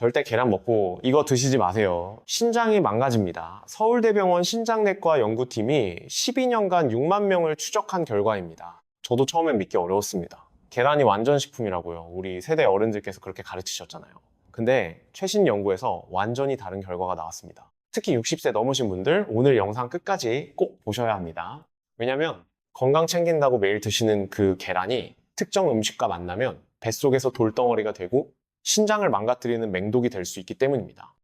절대 계란 먹고 이거 드시지 마세요. 신장이 망가집니다. 서울대병원 신장내과 연구팀이 12년간 6만 명을 추적한 결과입니다. 저도 처음엔 믿기 어려웠습니다. 계란이 완전 식품이라고요. 우리 세대 어른들께서 그렇게 가르치셨잖아요. 근데 최신 연구에서 완전히 다른 결과가 나왔습니다. 특히 60세 넘으신 분들 오늘 영상 끝까지 꼭 보셔야 합니다. 왜냐면 건강 챙긴다고 매일 드시는 그 계란이 특정 음식과 만나면 뱃속에서 돌덩어리가 되고 신장을 망가뜨리는 맹독이 될 수 있기 때문입니다.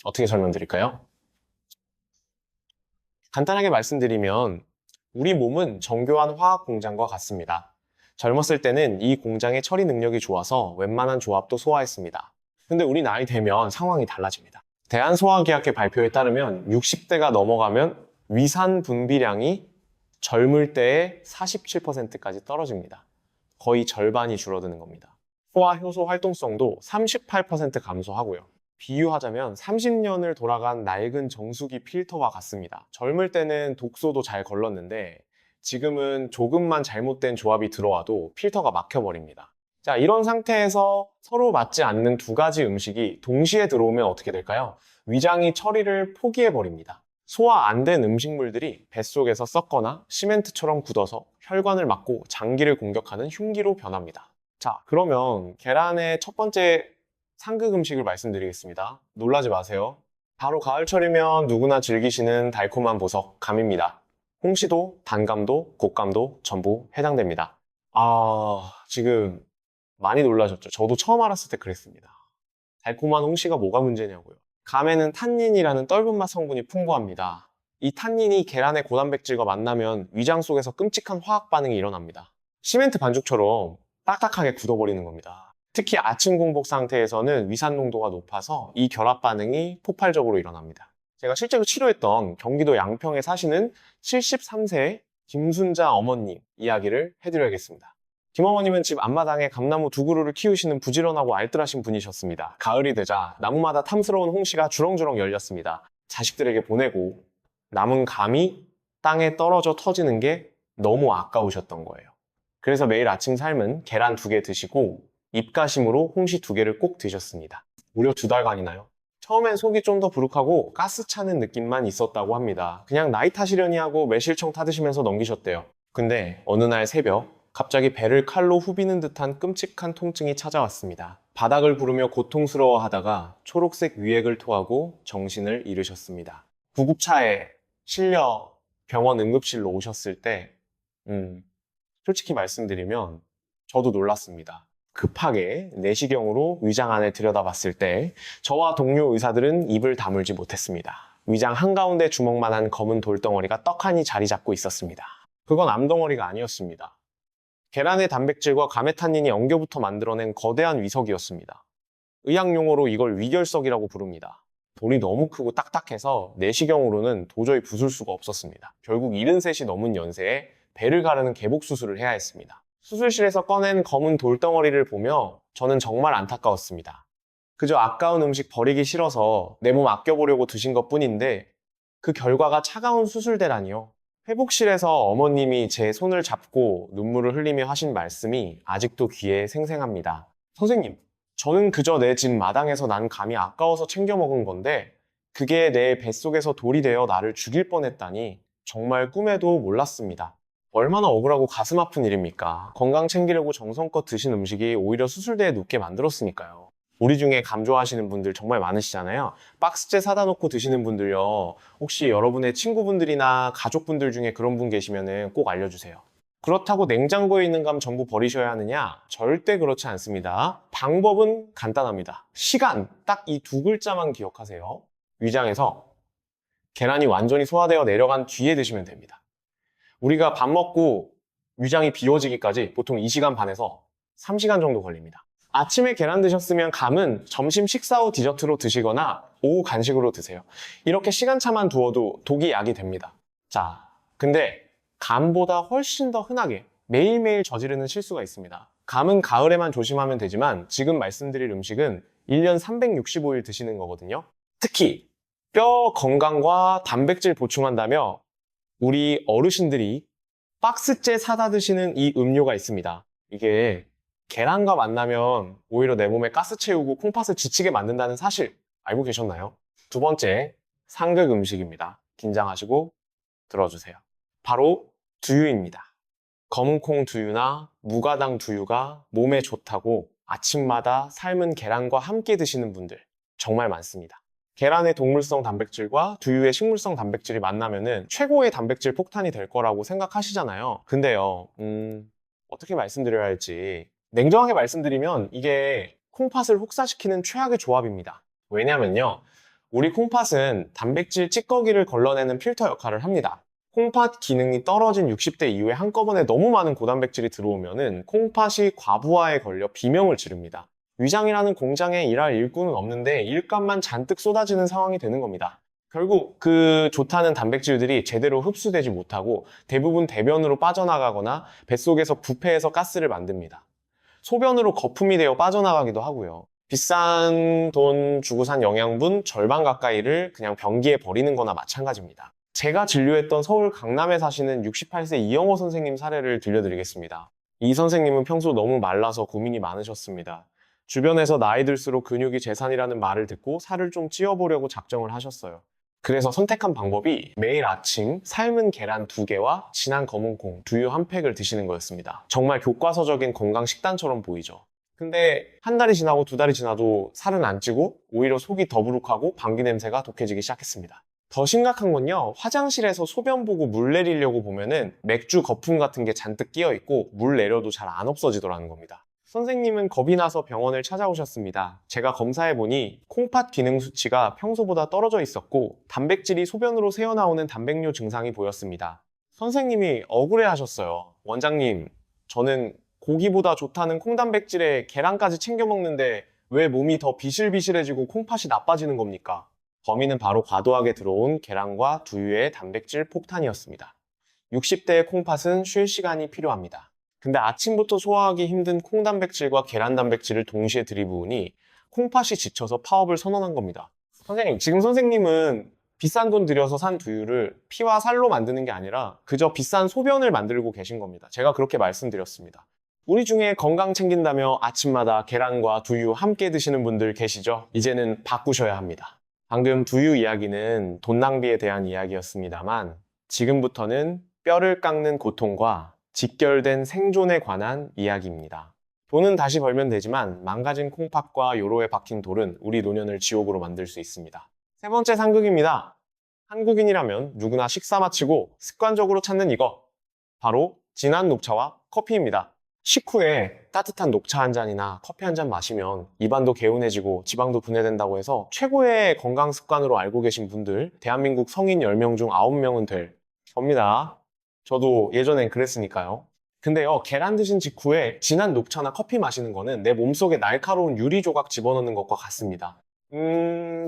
어떻게 설명드릴까요? 간단하게 말씀드리면 우리 몸은 정교한 화학 공장과 같습니다. 젊었을 때는 이 공장의 처리 능력이 좋아서 웬만한 조합도 소화했습니다. 근데 우리 나이 되면 상황이 달라집니다. 대한소화기학회 발표에 따르면 60대가 넘어가면 위산 분비량이 젊을 때의 47%까지 떨어집니다. 거의 절반이 줄어드는 겁니다. 소화 효소 활동성도 38% 감소하고요. 비유하자면 30년을 돌아간 낡은 정수기 필터와 같습니다. 젊을 때는 독소도 잘 걸렀는데 지금은 조금만 잘못된 조합이 들어와도 필터가 막혀버립니다. 자, 이런 상태에서 서로 맞지 않는 두 가지 음식이 동시에 들어오면 어떻게 될까요? 위장이 처리를 포기해버립니다. 소화 안 된 음식물들이 뱃속에서 썩거나 시멘트처럼 굳어서 혈관을 막고 장기를 공격하는 흉기로 변합니다. 자, 그러면 계란의 첫 번째 상극 음식을 말씀드리겠습니다. 놀라지 마세요. 바로 가을철이면 누구나 즐기시는 달콤한 보석, 감입니다. 홍시도, 단감도, 곶감도 전부 해당됩니다. 지금 많이 놀라셨죠? 저도 처음 알았을 때 그랬습니다. 달콤한 홍시가 뭐가 문제냐고요. 감에는 탄닌이라는 떫은 맛 성분이 풍부합니다. 이 탄닌이 계란의 고단백질과 만나면 위장 속에서 끔찍한 화학 반응이 일어납니다. 시멘트 반죽처럼 딱딱하게 굳어버리는 겁니다. 특히 아침 공복 상태에서는 위산 농도가 높아서 이 결합 반응이 폭발적으로 일어납니다. 제가 실제로 치료했던 경기도 양평에 사시는 73세 김순자 어머님 이야기를 해드려야겠습니다. 김어머님은 집 앞마당에 감나무 두 그루를 키우시는 부지런하고 알뜰하신 분이셨습니다. 가을이 되자 나무마다 탐스러운 홍시가 주렁주렁 열렸습니다. 자식들에게 보내고 남은 감이 땅에 떨어져 터지는 게 너무 아까우셨던 거예요. 그래서 매일 아침 삶은 계란 2개 드시고 입가심으로 홍시 2개를 꼭 드셨습니다. 무려 2달간이나요. 처음엔 속이 좀 더 부룩하고 가스 차는 느낌만 있었다고 합니다. 그냥 나이 탓이려니 하고 매실청 타드시면서 넘기셨대요. 근데 어느 날 새벽 갑자기 배를 칼로 후비는 듯한 끔찍한 통증이 찾아왔습니다. 바닥을 구르며 고통스러워하다가 초록색 위액을 토하고 정신을 잃으셨습니다. 구급차에 실려 병원 응급실로 오셨을 때 솔직히 말씀드리면 저도 놀랐습니다. 급하게 내시경으로 위장 안을 들여다봤을 때 저와 동료 의사들은 입을 다물지 못했습니다. 위장 한가운데 주먹만한 검은 돌덩어리가 떡하니 자리 잡고 있었습니다. 그건 암덩어리가 아니었습니다. 계란의 단백질과 감의 탄닌이 엉겨붙어 만들어낸 거대한 위석이었습니다. 의학용어로 이걸 위결석이라고 부릅니다. 돌이 너무 크고 딱딱해서 내시경으로는 도저히 부술 수가 없었습니다. 결국 73이 넘은 연세에 배를 가르는 개복 수술을 해야 했습니다. 수술실에서 꺼낸 검은 돌덩어리를 보며 저는 정말 안타까웠습니다. 그저 아까운 음식 버리기 싫어서 내 몸 아껴보려고 드신 것 뿐인데 그 결과가 차가운 수술대라니요. 회복실에서 어머님이 제 손을 잡고 눈물을 흘리며 하신 말씀이 아직도 귀에 생생합니다. 선생님, 저는 그저 내 집 마당에서 난 감이 아까워서 챙겨 먹은 건데 그게 내 뱃속에서 돌이 되어 나를 죽일 뻔했다니 정말 꿈에도 몰랐습니다. 얼마나 억울하고 가슴 아픈 일입니까? 건강 챙기려고 정성껏 드신 음식이 오히려 수술대에 눕게 만들었으니까요. 우리 중에 감 좋아하시는 분들 정말 많으시잖아요. 박스째 사다 놓고 드시는 분들요. 혹시 여러분의 친구분들이나 가족분들 중에 그런 분 계시면 꼭 알려주세요. 그렇다고 냉장고에 있는 감 전부 버리셔야 하느냐? 절대 그렇지 않습니다. 방법은 간단합니다. 시간, 딱 이 2글자만 기억하세요. 위장에서 계란이 완전히 소화되어 내려간 뒤에 드시면 됩니다. 우리가 밥 먹고 위장이 비워지기까지 보통 2시간 반에서 3시간 정도 걸립니다. 아침에 계란 드셨으면 감은 점심 식사 후 디저트로 드시거나 오후 간식으로 드세요. 이렇게 시간차만 두어도 독이 약이 됩니다. 자, 근데 감보다 훨씬 더 흔하게 매일매일 저지르는 실수가 있습니다. 감은 가을에만 조심하면 되지만 지금 말씀드릴 음식은 1년 365일 드시는 거거든요. 특히 뼈 건강과 단백질 보충한다며 우리 어르신들이 박스째 사다 드시는 이 음료가 있습니다. 이게 계란과 만나면 오히려 내 몸에 가스 채우고 콩팥을 지치게 만든다는 사실 알고 계셨나요? 두 번째, 상극 음식입니다. 긴장하시고 들어주세요. 바로 두유입니다. 검은콩 두유나 무가당 두유가 몸에 좋다고 아침마다 삶은 계란과 함께 드시는 분들 정말 많습니다. 계란의 동물성 단백질과 두유의 식물성 단백질이 만나면은 최고의 단백질 폭탄이 될 거라고 생각하시잖아요. 근데요, 어떻게 말씀드려야 할지. 냉정하게 말씀드리면 이게 콩팥을 혹사시키는 최악의 조합입니다. 왜냐면요, 우리 콩팥은 단백질 찌꺼기를 걸러내는 필터 역할을 합니다. 콩팥 기능이 떨어진 60대 이후에 한꺼번에 너무 많은 고단백질이 들어오면은 콩팥이 과부하에 걸려 비명을 지릅니다. 위장이라는 공장에 일할 일꾼은 없는데 일감만 잔뜩 쏟아지는 상황이 되는 겁니다. 결국 그 좋다는 단백질들이 제대로 흡수되지 못하고 대부분 대변으로 빠져나가거나 뱃속에서 부패해서 가스를 만듭니다. 소변으로 거품이 되어 빠져나가기도 하고요. 비싼 돈 주고 산 영양분 절반 가까이를 그냥 변기에 버리는 거나 마찬가지입니다. 제가 진료했던 서울 강남에 사시는 68세 이영호 선생님 사례를 들려드리겠습니다. 이 선생님은 평소 너무 말라서 고민이 많으셨습니다. 주변에서 나이 들수록 근육이 재산이라는 말을 듣고 살을 좀 찌워보려고 작정을 하셨어요. 그래서 선택한 방법이 매일 아침 삶은 계란 2개와 진한 검은콩, 두유 1팩을 드시는 거였습니다. 정말 교과서적인 건강 식단처럼 보이죠. 근데 한 달이 지나고 2달이 지나도 살은 안 찌고 오히려 속이 더부룩하고 방귀 냄새가 독해지기 시작했습니다. 더 심각한 건요, 화장실에서 소변 보고 물 내리려고 보면은 맥주 거품 같은 게 잔뜩 끼어 있고 물 내려도 잘 안 없어지더라는 겁니다. 선생님은 겁이 나서 병원을 찾아오셨습니다. 제가 검사해보니 콩팥 기능 수치가 평소보다 떨어져 있었고 단백질이 소변으로 새어나오는 단백뇨 증상이 보였습니다. 선생님이 억울해하셨어요. 원장님, 저는 고기보다 좋다는 콩단백질에 계란까지 챙겨 먹는데 왜 몸이 더 비실비실해지고 콩팥이 나빠지는 겁니까? 범인은 바로 과도하게 들어온 계란과 두유의 단백질 폭탄이었습니다. 60대의 콩팥은 쉴 시간이 필요합니다. 근데 아침부터 소화하기 힘든 콩단백질과 계란 단백질을 동시에 들이부으니 콩팥이 지쳐서 파업을 선언한 겁니다. 선생님, 지금 선생님은 비싼 돈 들여서 산 두유를 피와 살로 만드는 게 아니라 그저 비싼 소변을 만들고 계신 겁니다. 제가 그렇게 말씀드렸습니다. 우리 중에 건강 챙긴다며 아침마다 계란과 두유 함께 드시는 분들 계시죠? 이제는 바꾸셔야 합니다. 방금 두유 이야기는 돈 낭비에 대한 이야기였습니다만 지금부터는 뼈를 깎는 고통과 직결된 생존에 관한 이야기입니다. 돈은 다시 벌면 되지만 망가진 콩팥과 요로에 박힌 돌은 우리 노년을 지옥으로 만들 수 있습니다. 세 번째 상극입니다. 한국인이라면 누구나 식사 마치고 습관적으로 찾는 이거, 바로 진한 녹차와 커피입니다. 식후에 따뜻한 녹차 한 잔이나 커피 한 잔 마시면 입안도 개운해지고 지방도 분해된다고 해서 최고의 건강 습관으로 알고 계신 분들, 대한민국 성인 10명 중 9명은 될 겁니다. 저도 예전엔 그랬으니까요. 근데요, 계란 드신 직후에 진한 녹차나 커피 마시는 거는 내 몸속에 날카로운 유리 조각 집어넣는 것과 같습니다.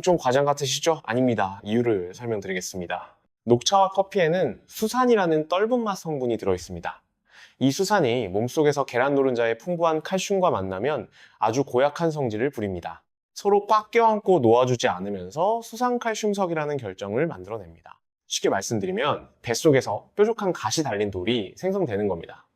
좀 과장 같으시죠? 아닙니다. 이유를 설명드리겠습니다. 녹차와 커피에는 수산이라는 떫은 맛 성분이 들어있습니다. 이 수산이 몸속에서 계란 노른자의 풍부한 칼슘과 만나면 아주 고약한 성질을 부립니다. 서로 꽉 껴안고 놓아주지 않으면서 수산칼슘석이라는 결정을 만들어냅니다. 쉽게 말씀드리면 뱃속에서 뾰족한 가시 달린 돌이 생성되는 겁니다.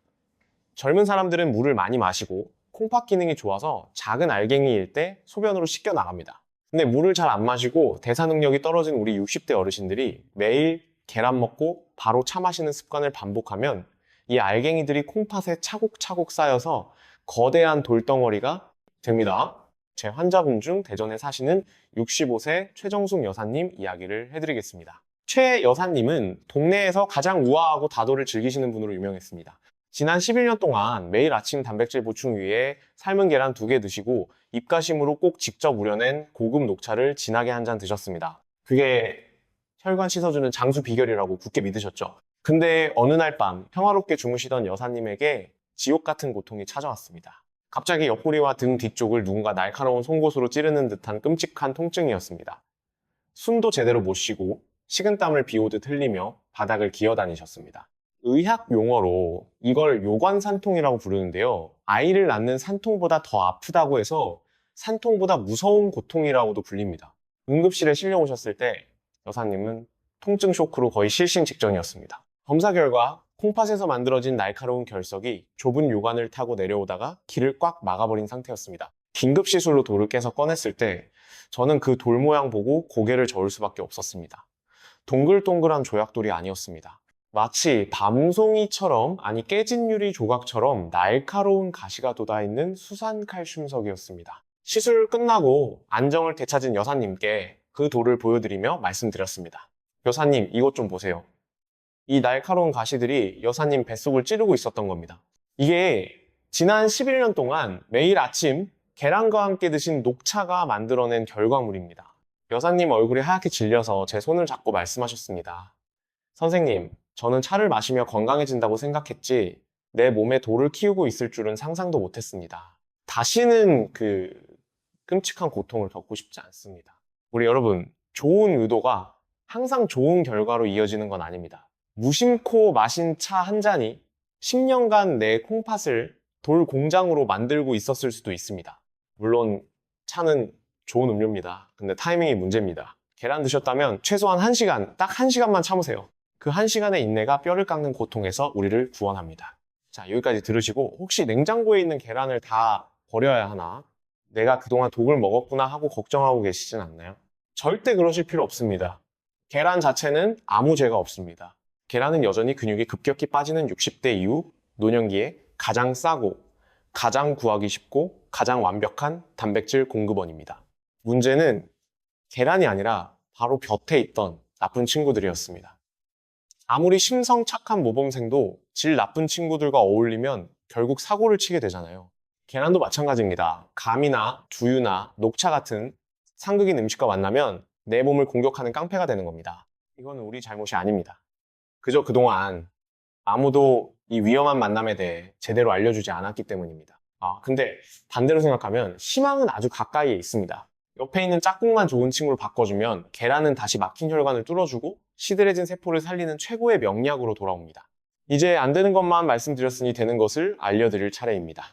젊은 사람들은 물을 많이 마시고 콩팥 기능이 좋아서 작은 알갱이일 때 소변으로 씻겨 나갑니다. 근데 물을 잘 안 마시고 대사 능력이 떨어진 우리 60대 어르신들이 매일 계란 먹고 바로 차 마시는 습관을 반복하면 이 알갱이들이 콩팥에 차곡차곡 쌓여서 거대한 돌덩어리가 됩니다. 제 환자분 중 대전에 사시는 65세 최정숙 여사님 이야기를 해드리겠습니다. 최 여사님은 동네에서 가장 우아하고 다도를 즐기시는 분으로 유명했습니다. 지난 11년 동안 매일 아침 단백질 보충 위에 삶은 계란 2개 드시고 입가심으로 꼭 직접 우려낸 고급 녹차를 진하게 한 잔 드셨습니다. 그게 혈관 씻어주는 장수 비결이라고 굳게 믿으셨죠. 근데 어느 날 밤 평화롭게 주무시던 여사님에게 지옥 같은 고통이 찾아왔습니다. 갑자기 옆구리와 등 뒤쪽을 누군가 날카로운 송곳으로 찌르는 듯한 끔찍한 통증이었습니다. 숨도 제대로 못 쉬고 식은땀을 비오듯 흘리며 바닥을 기어다니셨습니다. 의학 용어로 이걸 요관산통이라고 부르는데요. 아이를 낳는 산통보다 더 아프다고 해서 산통보다 무서운 고통이라고도 불립니다. 응급실에 실려오셨을 때 여사님은 통증 쇼크로 거의 실신 직전이었습니다. 검사 결과 콩팥에서 만들어진 날카로운 결석이 좁은 요관을 타고 내려오다가 길을 꽉 막아버린 상태였습니다. 긴급 시술로 돌을 깨서 꺼냈을 때 저는 그 돌 모양 보고 고개를 저을 수밖에 없었습니다. 동글동글한 조약돌이 아니었습니다. 마치 밤송이처럼, 아니 깨진 유리 조각처럼 날카로운 가시가 돋아있는 수산칼슘석이었습니다. 시술 끝나고 안정을 되찾은 여사님께 그 돌을 보여드리며 말씀드렸습니다. 여사님, 이것 좀 보세요. 이 날카로운 가시들이 여사님 뱃속을 찌르고 있었던 겁니다. 이게 지난 11년 동안 매일 아침 계란과 함께 드신 녹차가 만들어낸 결과물입니다. 여사님 얼굴이 하얗게 질려서 제 손을 잡고 말씀하셨습니다. 선생님, 저는 차를 마시며 건강해진다고 생각했지 내 몸에 돌을 키우고 있을 줄은 상상도 못했습니다. 다시는 그 끔찍한 고통을 겪고 싶지 않습니다. 우리 여러분, 좋은 의도가 항상 좋은 결과로 이어지는 건 아닙니다. 무심코 마신 차 한 잔이 10년간 내 콩팥을 돌 공장으로 만들고 있었을 수도 있습니다. 물론 차는 좋은 음료입니다. 근데 타이밍이 문제입니다. 계란 드셨다면 최소한 1시간, 딱 1시간만 참으세요. 그 1시간의 인내가 뼈를 깎는 고통에서 우리를 구원합니다. 자, 여기까지 들으시고 혹시 냉장고에 있는 계란을 다 버려야 하나? 내가 그동안 독을 먹었구나 하고 걱정하고 계시진 않나요? 절대 그러실 필요 없습니다. 계란 자체는 아무 죄가 없습니다. 계란은 여전히 근육이 급격히 빠지는 60대 이후 노년기에 가장 싸고 가장 구하기 쉽고 가장 완벽한 단백질 공급원입니다. 문제는 계란이 아니라 바로 곁에 있던 나쁜 친구들이었습니다. 아무리 심성 착한 모범생도 질 나쁜 친구들과 어울리면 결국 사고를 치게 되잖아요. 계란도 마찬가지입니다. 감이나 두유나 녹차 같은 상극인 음식과 만나면 내 몸을 공격하는 깡패가 되는 겁니다. 이건 우리 잘못이 아닙니다. 그저 그동안 아무도 이 위험한 만남에 대해 제대로 알려주지 않았기 때문입니다. 근데 반대로 생각하면 희망은 아주 가까이에 있습니다. 옆에 있는 짝꿍만 좋은 친구로 바꿔주면 계란은 다시 막힌 혈관을 뚫어주고 시들해진 세포를 살리는 최고의 명약으로 돌아옵니다. 이제 안 되는 것만 말씀드렸으니 되는 것을 알려드릴 차례입니다.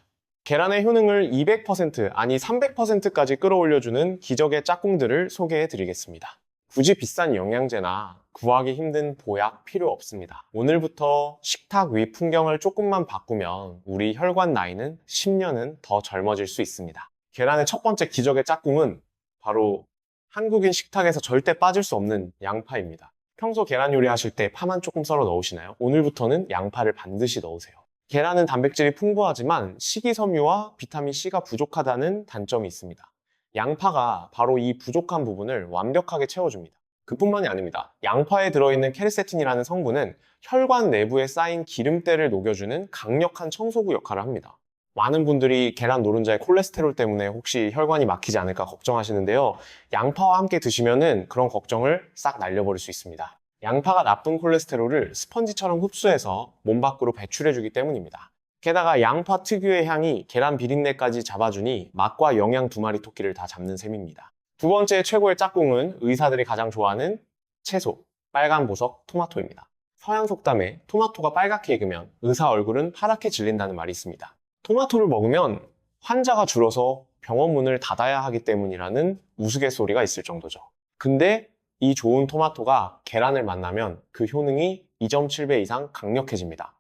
계란의 효능을 200% 아니 300%까지 끌어올려주는 기적의 짝꿍들을 소개해드리겠습니다. 굳이 비싼 영양제나 구하기 힘든 보약 필요 없습니다. 오늘부터 식탁 위 풍경을 조금만 바꾸면 우리 혈관 나이는 10년은 더 젊어질 수 있습니다. 계란의 첫 번째 기적의 짝꿍은 바로 한국인 식탁에서 절대 빠질 수 없는 양파입니다. 평소 계란 요리하실 때 파만 조금 썰어 넣으시나요? 오늘부터는 양파를 반드시 넣으세요. 계란은 단백질이 풍부하지만 식이섬유와 비타민C가 부족하다는 단점이 있습니다. 양파가 바로 이 부족한 부분을 완벽하게 채워줍니다. 그뿐만이 아닙니다. 양파에 들어있는 케르세틴이라는 성분은 혈관 내부에 쌓인 기름때를 녹여주는 강력한 청소구 역할을 합니다. 많은 분들이 계란 노른자의 콜레스테롤 때문에 혹시 혈관이 막히지 않을까 걱정하시는데요. 양파와 함께 드시면은 그런 걱정을 싹 날려버릴 수 있습니다. 양파가 나쁜 콜레스테롤을 스펀지처럼 흡수해서 몸 밖으로 배출해주기 때문입니다. 게다가 양파 특유의 향이 계란 비린내까지 잡아주니 맛과 영양 두 마리 토끼를 다 잡는 셈입니다. 두 번째 최고의 짝꿍은 의사들이 가장 좋아하는 채소, 빨간 보석 토마토입니다. 서양 속담에 토마토가 빨갛게 익으면 의사 얼굴은 파랗게 질린다는 말이 있습니다. 토마토를 먹으면 환자가 줄어서 병원 문을 닫아야 하기 때문이라는 우스갯소리가 있을 정도죠. 근데 이 좋은 토마토가 계란을 만나면 그 효능이 2.7배 이상 강력해집니다.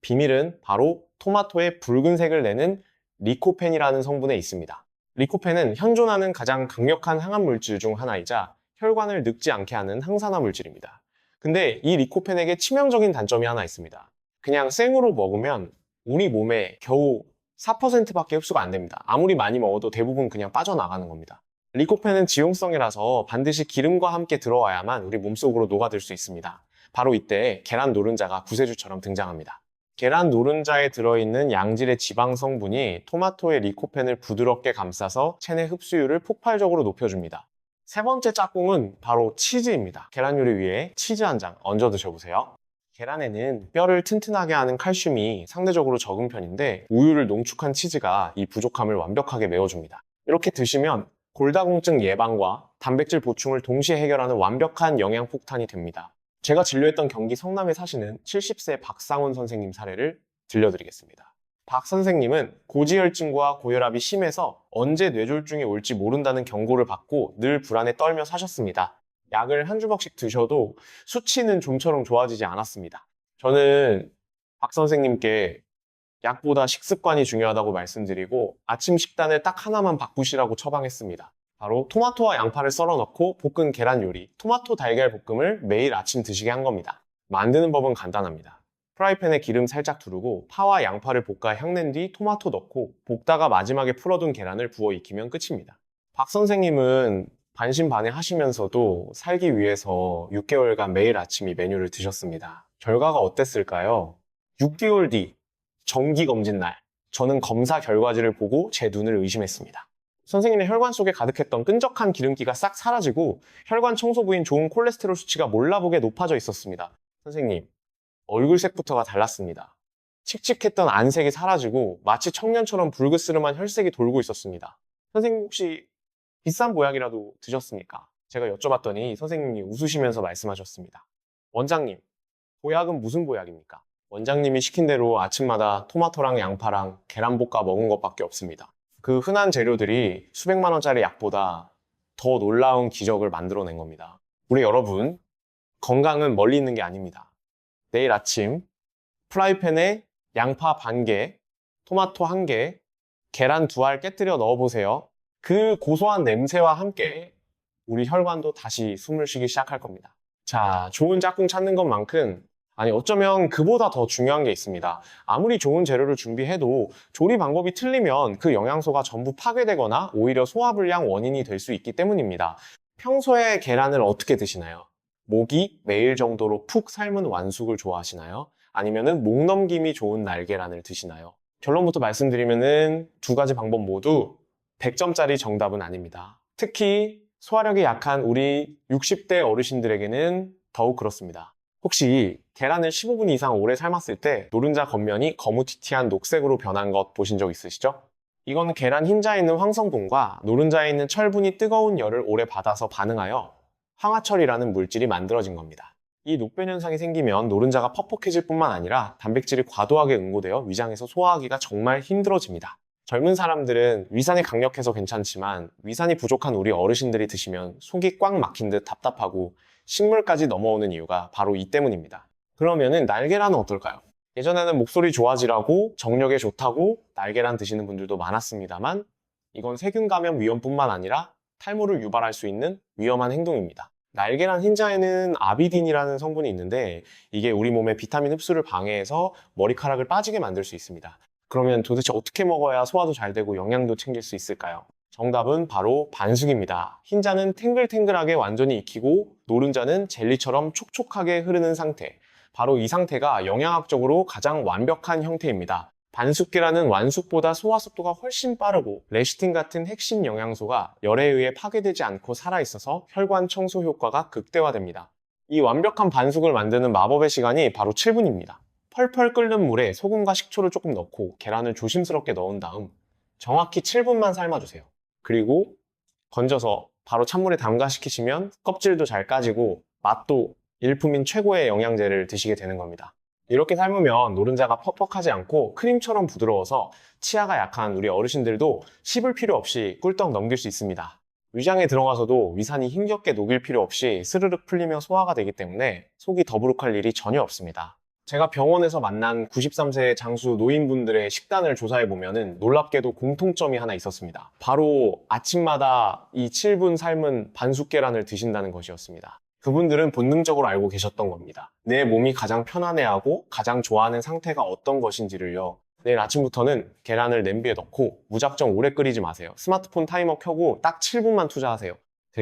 비밀은 바로 토마토의 붉은색을 내는 리코펜이라는 성분에 있습니다. 리코펜은 현존하는 가장 강력한 항암 물질 중 하나이자 혈관을 늙지 않게 하는 항산화 물질입니다. 근데 이 리코펜에게 치명적인 단점이 하나 있습니다. 그냥 생으로 먹으면 우리 몸에 겨우 4%밖에 흡수가 안 됩니다. 아무리 많이 먹어도 대부분 그냥 빠져나가는 겁니다. 리코펜은 지용성이라서 반드시 기름과 함께 들어와야만 우리 몸속으로 녹아들 수 있습니다. 바로 이때 계란 노른자가 구세주처럼 등장합니다. 계란 노른자에 들어있는 양질의 지방 성분이 토마토의 리코펜을 부드럽게 감싸서 체내 흡수율을 폭발적으로 높여줍니다. 세 번째 짝꿍은 바로 치즈입니다. 계란 요리 위에 치즈 한 장 얹어 드셔보세요. 계란에는 뼈를 튼튼하게 하는 칼슘이 상대적으로 적은 편인데 우유를 농축한 치즈가 이 부족함을 완벽하게 메워줍니다. 이렇게 드시면 골다공증 예방과 단백질 보충을 동시에 해결하는 완벽한 영양 폭탄이 됩니다. 제가 진료했던 경기 성남에 사시는 70세 박상훈 선생님 사례를 들려드리겠습니다. 박 선생님은 고지혈증과 고혈압이 심해서 언제 뇌졸중이 올지 모른다는 경고를 받고 늘 불안에 떨며 사셨습니다. 약을 한 주먹씩 드셔도 수치는 좀처럼 좋아지지 않았습니다. 저는 박 선생님께 약보다 식습관이 중요하다고 말씀드리고 아침 식단을 딱 하나만 바꾸시라고 처방했습니다. 바로 토마토와 양파를 썰어 넣고 볶은 계란 요리, 토마토 달걀 볶음을 매일 아침 드시게 한 겁니다. 만드는 법은 간단합니다. 프라이팬에 기름 살짝 두르고 파와 양파를 볶아 향낸 뒤 토마토 넣고 볶다가 마지막에 풀어둔 계란을 부어 익히면 끝입니다. 박 선생님은 반신반의하시면서도 살기 위해서 6개월간 매일 아침 이 메뉴를 드셨습니다. 결과가 어땠을까요? 6개월 뒤 정기검진 날, 저는 검사 결과지를 보고 제 눈을 의심했습니다. 선생님의 혈관 속에 가득했던 끈적한 기름기가 싹 사라지고 혈관 청소부인 좋은 콜레스테롤 수치가 몰라보게 높아져 있었습니다. 선생님, 얼굴색부터가 달랐습니다. 칙칙했던 안색이 사라지고 마치 청년처럼 불그스름한 혈색이 돌고 있었습니다. 선생님 혹시 비싼 보약이라도 드셨습니까? 제가 여쭤봤더니 선생님이 웃으시면서 말씀하셨습니다. 원장님, 보약은 무슨 보약입니까? 원장님이 시킨 대로 아침마다 토마토랑 양파랑 계란 볶아 먹은 것밖에 없습니다. 그 흔한 재료들이 수백만 원짜리 약보다 더 놀라운 기적을 만들어낸 겁니다. 우리 여러분, 건강은 멀리 있는 게 아닙니다. 내일 아침 프라이팬에 양파 반 개, 토마토 한 개, 계란 2알 깨뜨려 넣어보세요. 그 고소한 냄새와 함께 우리 혈관도 다시 숨을 쉬기 시작할 겁니다. 자, 좋은 짝꿍 찾는 것만큼 어쩌면 그보다 더 중요한 게 있습니다. 아무리 좋은 재료를 준비해도 조리 방법이 틀리면 그 영양소가 전부 파괴되거나 오히려 소화불량 원인이 될 수 있기 때문입니다. 평소에 계란을 어떻게 드시나요? 목이 메일 정도로 푹 삶은 완숙을 좋아하시나요? 아니면은 목 넘김이 좋은 날계란을 드시나요? 결론부터 말씀드리면은 두 가지 방법 모두 100점짜리 정답은 아닙니다. 특히 소화력이 약한 우리 60대 어르신들에게는 더욱 그렇습니다. 혹시 계란을 15분 이상 오래 삶았을 때 노른자 겉면이 거무튀튀한 녹색으로 변한 것 보신 적 있으시죠? 이건 계란 흰자에 있는 황성분과 노른자에 있는 철분이 뜨거운 열을 오래 받아서 반응하여 황화철이라는 물질이 만들어진 겁니다. 이 녹변 현상이 생기면 노른자가 퍽퍽해질 뿐만 아니라 단백질이 과도하게 응고되어 위장에서 소화하기가 정말 힘들어집니다. 젊은 사람들은 위산이 강력해서 괜찮지만 위산이 부족한 우리 어르신들이 드시면 속이 꽉 막힌 듯 답답하고 식물까지 넘어오는 이유가 바로 이 때문입니다. 그러면은 날계란은 어떨까요? 예전에는 목소리 좋아지라고 정력에 좋다고 날계란 드시는 분들도 많았습니다만 이건 세균 감염 위험뿐만 아니라 탈모를 유발할 수 있는 위험한 행동입니다. 날계란 흰자에는 아비딘이라는 성분이 있는데 이게 우리 몸의 비타민 흡수를 방해해서 머리카락을 빠지게 만들 수 있습니다. 그러면 도대체 어떻게 먹어야 소화도 잘 되고 영양도 챙길 수 있을까요? 정답은 바로 반숙입니다. 흰자는 탱글탱글하게 완전히 익히고 노른자는 젤리처럼 촉촉하게 흐르는 상태. 바로 이 상태가 영양학적으로 가장 완벽한 형태입니다. 반숙 계란은 완숙보다 소화 속도가 훨씬 빠르고 레시틴 같은 핵심 영양소가 열에 의해 파괴되지 않고 살아있어서 혈관 청소 효과가 극대화됩니다. 이 완벽한 반숙을 만드는 마법의 시간이 바로 7분입니다. 펄펄 끓는 물에 소금과 식초를 조금 넣고 계란을 조심스럽게 넣은 다음 정확히 7분만 삶아주세요. 그리고 건져서 바로 찬물에 담가시키시면 껍질도 잘 까지고 맛도 일품인 최고의 영양제를 드시게 되는 겁니다. 이렇게 삶으면 노른자가 퍽퍽하지 않고 크림처럼 부드러워서 치아가 약한 우리 어르신들도 씹을 필요 없이 꿀떡 넘길 수 있습니다. 위장에 들어가서도 위산이 힘겹게 녹일 필요 없이 스르륵 풀리며 소화가 되기 때문에 속이 더부룩할 일이 전혀 없습니다. 제가 병원에서 만난 93세 장수 노인분들의 식단을 조사해보면 놀랍게도 공통점이 하나 있었습니다. 바로 아침마다 이 7분 삶은 반숙 계란을 드신다는 것이었습니다. 그분들은 본능적으로 알고 계셨던 겁니다. 내 몸이 가장 편안해하고 가장 좋아하는 상태가 어떤 것인지를요. 내일 아침부터는 계란을 냄비에 넣고 무작정 오래 끓이지 마세요. 스마트폰 타이머 켜고 딱 7분만 투자하세요.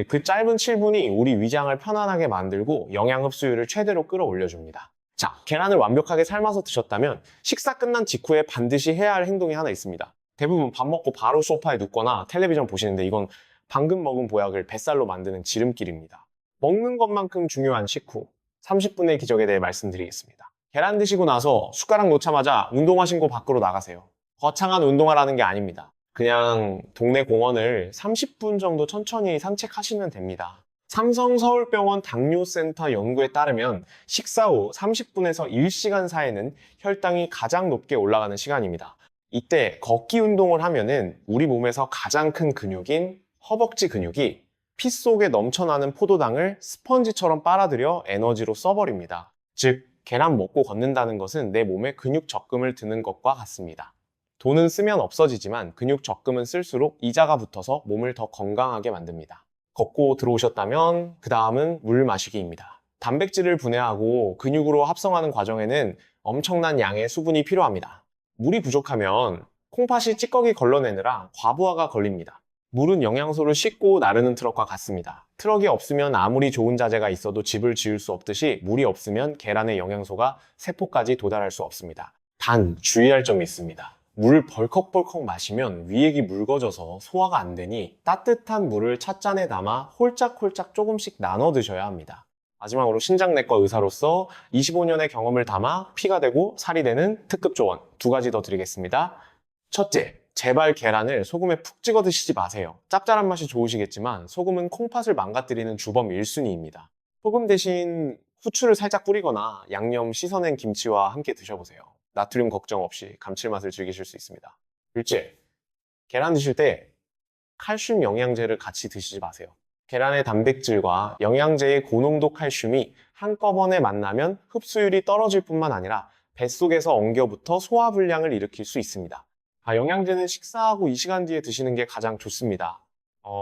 그 짧은 7분이 우리 위장을 편안하게 만들고 영양 흡수율을 최대로 끌어올려줍니다. 자, 계란을 완벽하게 삶아서 드셨다면 식사 끝난 직후에 반드시 해야 할 행동이 하나 있습니다. 대부분 밥 먹고 바로 소파에 눕거나 텔레비전 보시는데 이건 방금 먹은 보약을 뱃살로 만드는 지름길입니다. 먹는 것만큼 중요한 식후 30분의 기적에 대해 말씀드리겠습니다. 계란 드시고 나서 숟가락 놓자마자 운동화 신고 밖으로 나가세요. 거창한 운동하라는 게 아닙니다. 그냥 동네 공원을 30분 정도 천천히 산책하시면 됩니다. 삼성서울병원 당뇨센터 연구에 따르면 식사 후 30분에서 1시간 사이는 혈당이 가장 높게 올라가는 시간입니다. 이때 걷기 운동을 하면은 우리 몸에서 가장 큰 근육인 허벅지 근육이 피 속에 넘쳐나는 포도당을 스펀지처럼 빨아들여 에너지로 써버립니다. 즉, 계란 먹고 걷는다는 것은 내 몸에 근육 적금을 드는 것과 같습니다. 돈은 쓰면 없어지지만 근육 적금은 쓸수록 이자가 붙어서 몸을 더 건강하게 만듭니다. 걷고 들어오셨다면 그 다음은 물 마시기입니다. 단백질을 분해하고 근육으로 합성하는 과정에는 엄청난 양의 수분이 필요합니다. 물이 부족하면 콩팥이 찌꺼기 걸러내느라 과부하가 걸립니다. 물은 영양소를 씻고 나르는 트럭과 같습니다. 트럭이 없으면 아무리 좋은 자재가 있어도 집을 지을 수 없듯이 물이 없으면 계란의 영양소가 세포까지 도달할 수 없습니다. 단 주의할 점이 있습니다. 물 벌컥벌컥 마시면 위액이 묽어져서 소화가 안 되니 따뜻한 물을 찻잔에 담아 홀짝홀짝 조금씩 나눠 드셔야 합니다. 마지막으로 신장내과 의사로서 25년의 경험을 담아 피가 되고 살이 되는 특급 조언 2가지 더 드리겠습니다. 첫째, 제발 계란을 소금에 푹 찍어 드시지 마세요. 짭짤한 맛이 좋으시겠지만 소금은 콩팥을 망가뜨리는 주범 1순위입니다. 소금 대신 후추를 살짝 뿌리거나 양념 씻어낸 김치와 함께 드셔보세요. 나트륨 걱정 없이 감칠맛을 즐기실 수 있습니다. 둘째, 계란 드실 때 칼슘 영양제를 같이 드시지 마세요. 계란의 단백질과 영양제의 고농도 칼슘이 한꺼번에 만나면 흡수율이 떨어질 뿐만 아니라 뱃속에서 엉겨붙어 소화불량을 일으킬 수 있습니다. 영양제는 식사하고 2시간 뒤에 드시는 게 가장 좋습니다.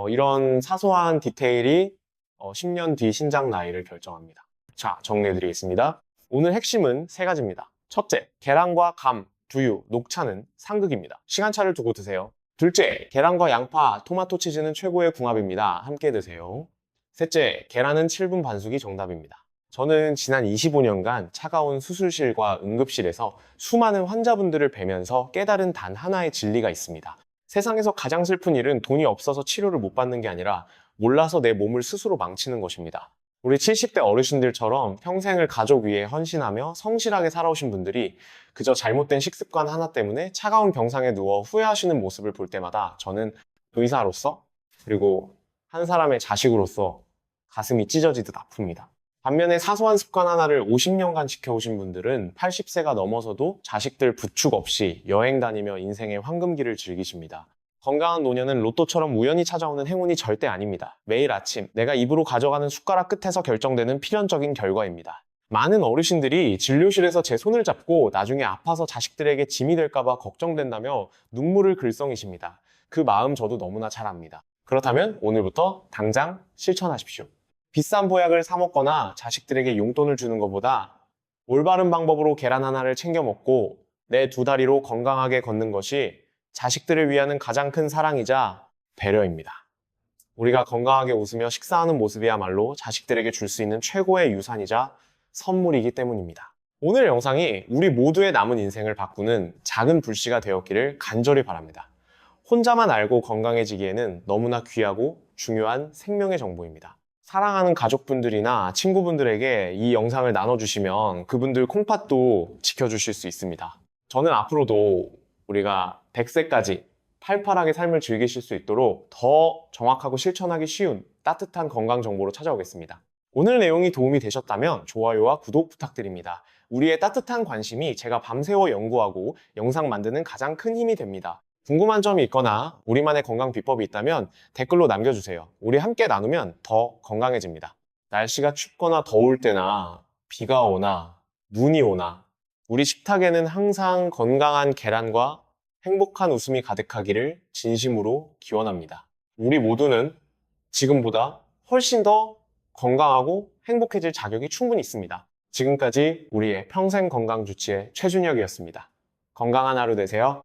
이런 사소한 디테일이 10년 뒤 신장 나이를 결정합니다. 자, 정리해드리겠습니다. 오늘 핵심은 3가지입니다. 첫째, 계란과 감두유 녹차는 상극입니다. 시간차를 두고 드세요. 둘째, 계란과 양파, 토마토 치즈는 최고의 궁합입니다. 함께 드세요. 셋째, 계란은 7분 반숙이 정답입니다. 저는 지난 25년간 차가운 수술실과 응급실에서 수많은 환자분들을 뵈면서 깨달은 단 하나의 진리가 있습니다. 세상에서 가장 슬픈 일은 돈이 없어서 치료를 못 받는 게 아니라 몰라서 내 몸을 스스로 망치는 것입니다. 우리 70대 어르신들처럼 평생을 가족 위해 헌신하며 성실하게 살아오신 분들이 그저 잘못된 식습관 하나 때문에 차가운 병상에 누워 후회하시는 모습을 볼 때마다 저는 의사로서 그리고 한 사람의 자식으로서 가슴이 찢어지듯 아픕니다. 반면에 사소한 습관 하나를 50년간 지켜오신 분들은 80세가 넘어서도 자식들 부축 없이 여행 다니며 인생의 황금기를 즐기십니다. 건강한 노년은 로또처럼 우연히 찾아오는 행운이 절대 아닙니다. 매일 아침 내가 입으로 가져가는 숟가락 끝에서 결정되는 필연적인 결과입니다. 많은 어르신들이 진료실에서 제 손을 잡고 나중에 아파서 자식들에게 짐이 될까봐 걱정된다며 눈물을 글썽이십니다. 그 마음 저도 너무나 잘 압니다. 그렇다면 오늘부터 당장 실천하십시오. 비싼 보약을 사 먹거나 자식들에게 용돈을 주는 것보다 올바른 방법으로 계란 하나를 챙겨 먹고 내 2다리로 건강하게 걷는 것이 자식들을 위하는 가장 큰 사랑이자 배려입니다. 우리가 건강하게 웃으며 식사하는 모습이야말로 자식들에게 줄 수 있는 최고의 유산이자 선물이기 때문입니다. 오늘 영상이 우리 모두의 남은 인생을 바꾸는 작은 불씨가 되었기를 간절히 바랍니다. 혼자만 알고 건강해지기에는 너무나 귀하고 중요한 생명의 정보입니다. 사랑하는 가족분들이나 친구분들에게 이 영상을 나눠주시면 그분들 콩팥도 지켜주실 수 있습니다. 저는 앞으로도 우리가 100세까지 팔팔하게 삶을 즐기실 수 있도록 더 정확하고 실천하기 쉬운 따뜻한 건강 정보로 찾아오겠습니다. 오늘 내용이 도움이 되셨다면 좋아요와 구독 부탁드립니다. 우리의 따뜻한 관심이 제가 밤새워 연구하고 영상 만드는 가장 큰 힘이 됩니다. 궁금한 점이 있거나 우리만의 건강 비법이 있다면 댓글로 남겨주세요. 우리 함께 나누면 더 건강해집니다. 날씨가 춥거나 더울 때나 비가 오나 눈이 오나 우리 식탁에는 항상 건강한 계란과 행복한 웃음이 가득하기를 진심으로 기원합니다. 우리 모두는 지금보다 훨씬 더 건강하고 행복해질 자격이 충분히 있습니다. 지금까지 우리의 평생 건강 주치의 최준혁이었습니다. 건강한 하루 되세요.